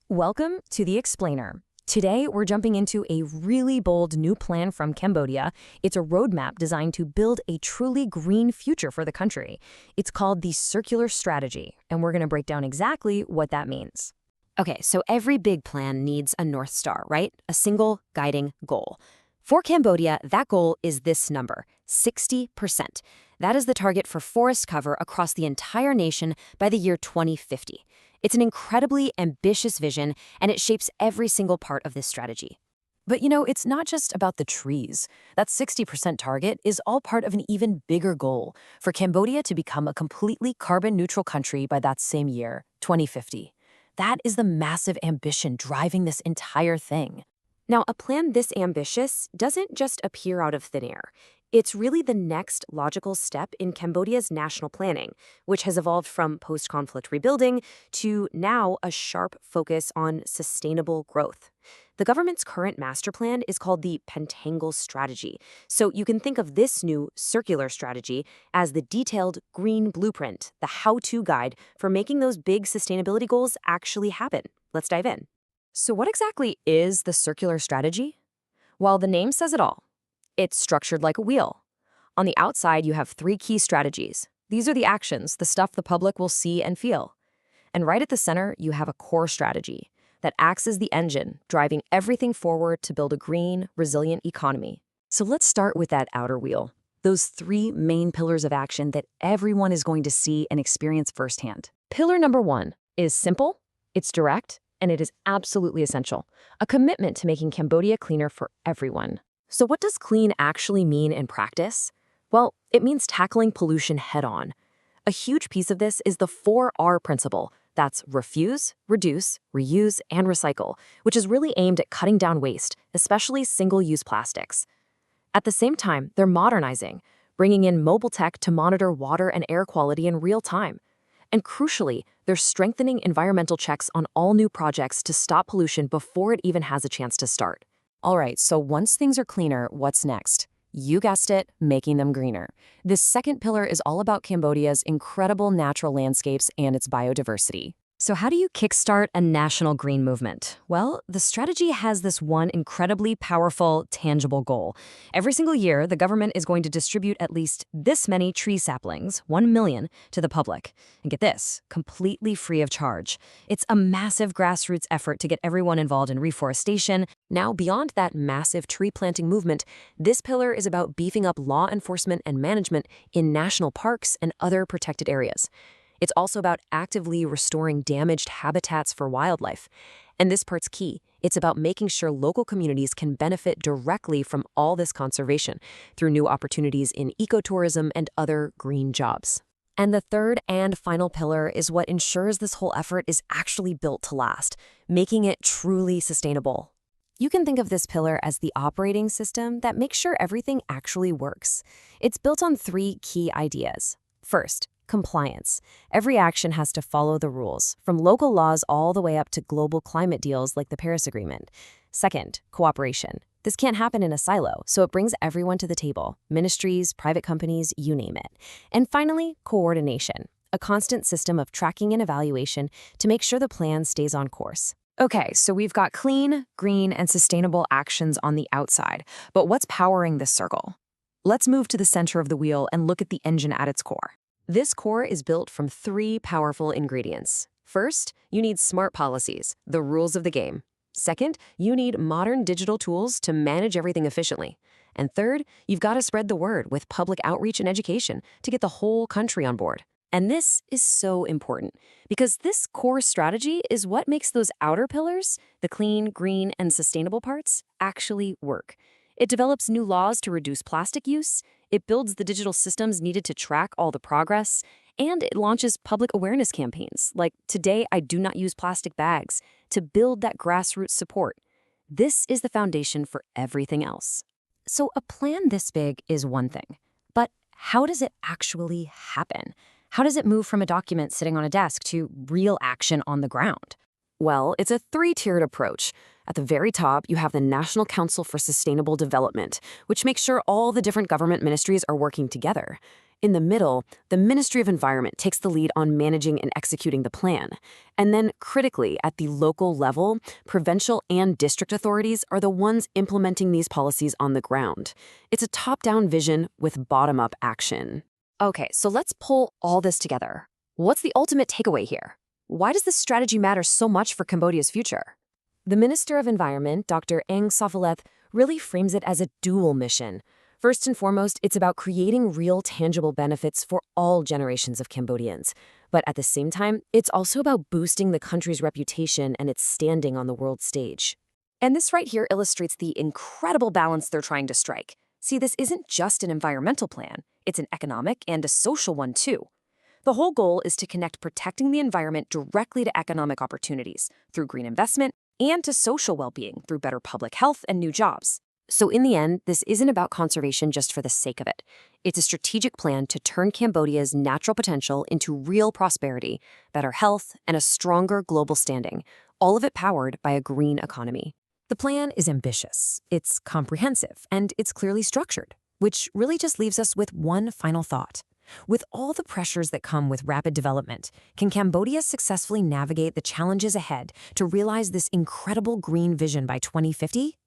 Welcome to The Explainer. Today, we're jumping into a really bold new plan from Cambodia. It's a roadmap designed to build a truly green future for the country. It's called the Circular Strategy, and we're going to break down exactly what that means. Okay, so every big plan needs a North Star, right? A single guiding goal. For Cambodia, that goal is this number, 60%. That is the target for forest cover across the entire nation by the year 2050. It's an incredibly ambitious vision, and it shapes every single part of this strategy. But it's not just about the trees. That 60% target is all part of an even bigger goal for Cambodia to become a completely carbon-neutral country by that same year, 2050. That is the massive ambition driving this entire thing. Now, a plan this ambitious doesn't just appear out of thin air. It's really the next logical step in Cambodia's national planning, which has evolved from post-conflict rebuilding to now a sharp focus on sustainable growth. The government's current master plan is called the Pentagonal Strategy, so you can think of this new circular strategy as the detailed green blueprint, the how-to guide for making those big sustainability goals actually happen. Let's dive in. So what exactly is the circular strategy? Well, the name says it all. It's structured like a wheel. On the outside, you have three key strategies. These are the actions, the stuff the public will see and feel. And right at the center, you have a core strategy that acts as the engine, driving everything forward to build a green, resilient economy. So let's start with that outer wheel, those three main pillars of action that everyone is going to see and experience firsthand. Pillar number one is simple, it's direct, and it is absolutely essential. A commitment to making Cambodia cleaner for everyone. So what does clean actually mean in practice? Well, it means tackling pollution head-on. A huge piece of this is the 4R principle. That's refuse, reduce, reuse, and recycle, which is really aimed at cutting down waste, especially single-use plastics. At the same time, they're modernizing, bringing in mobile tech to monitor water and air quality in real time. And crucially, they're strengthening environmental checks on all new projects to stop pollution before it even has a chance to start. All right, so once things are cleaner, what's next? You guessed it, making them greener. This second pillar is all about Cambodia's incredible natural landscapes and its biodiversity. So how do you kickstart a national green movement? Well, the strategy has this one incredibly powerful, tangible goal. Every single year, the government is going to distribute at least this many tree saplings, 1 million, to the public. And get this, completely free of charge. It's a massive grassroots effort to get everyone involved in reforestation. Now, beyond that massive tree planting movement, this pillar is about beefing up law enforcement and management in national parks and other protected areas. It's also about actively restoring damaged habitats for wildlife. And this part's key. It's about making sure local communities can benefit directly from all this conservation through new opportunities in ecotourism and other green jobs. And the third and final pillar is what ensures this whole effort is actually built to last, making it truly sustainable. You can think of this pillar as the operating system that makes sure everything actually works. It's built on three key ideas. First, compliance. Every action has to follow the rules, from local laws all the way up to global climate deals like the Paris Agreement. Second, cooperation. This can't happen in a silo, so it brings everyone to the table, ministries, private companies, you name it. And finally, coordination, a constant system of tracking and evaluation to make sure the plan stays on course. Okay, so we've got clean, green, and sustainable actions on the outside, but what's powering this circle? Let's move to the center of the wheel and look at the engine at its core. This core is built from three powerful ingredients. First, you need smart policies, the rules of the game. Second, you need modern digital tools to manage everything efficiently. And third, you've got to spread the word with public outreach and education to get the whole country on board. And this is so important because this core strategy is what makes those outer pillars, the clean, green, and sustainable parts, actually work. It develops new laws to reduce plastic use, it builds the digital systems needed to track all the progress, and it launches public awareness campaigns like Today I Do Not Use Plastic Bags to build that grassroots support. This is the foundation for everything else. So a plan this big is one thing, but how does it actually happen? How does it move from a document sitting on a desk to real action on the ground? Well, it's a three-tiered approach. At the very top, you have the National Council for Sustainable Development, which makes sure all the different government ministries are working together. In the middle, the Ministry of Environment takes the lead on managing and executing the plan. And then, critically, at the local level, provincial and district authorities are the ones implementing these policies on the ground. It's a top-down vision with bottom-up action. Okay, so let's pull all this together. What's the ultimate takeaway here? Why does this strategy matter so much for Cambodia's future? The Minister of Environment, Dr. Eng Sophaleth, really frames it as a dual mission. First and foremost, it's about creating real, tangible benefits for all generations of Cambodians. But at the same time, it's also about boosting the country's reputation and its standing on the world stage. And this right here illustrates the incredible balance they're trying to strike. See, this isn't just an environmental plan. It's an economic and a social one, too. The whole goal is to connect protecting the environment directly to economic opportunities through green investment and to social well-being through better public health and new jobs. So in the end, this isn't about conservation just for the sake of it. It's a strategic plan to turn Cambodia's natural potential into real prosperity, better health, and a stronger global standing, all of it powered by a green economy. The plan is ambitious, it's comprehensive, and it's clearly structured, which really just leaves us with one final thought. With all the pressures that come with rapid development, can Cambodia successfully navigate the challenges ahead to realize this incredible green vision by 2050?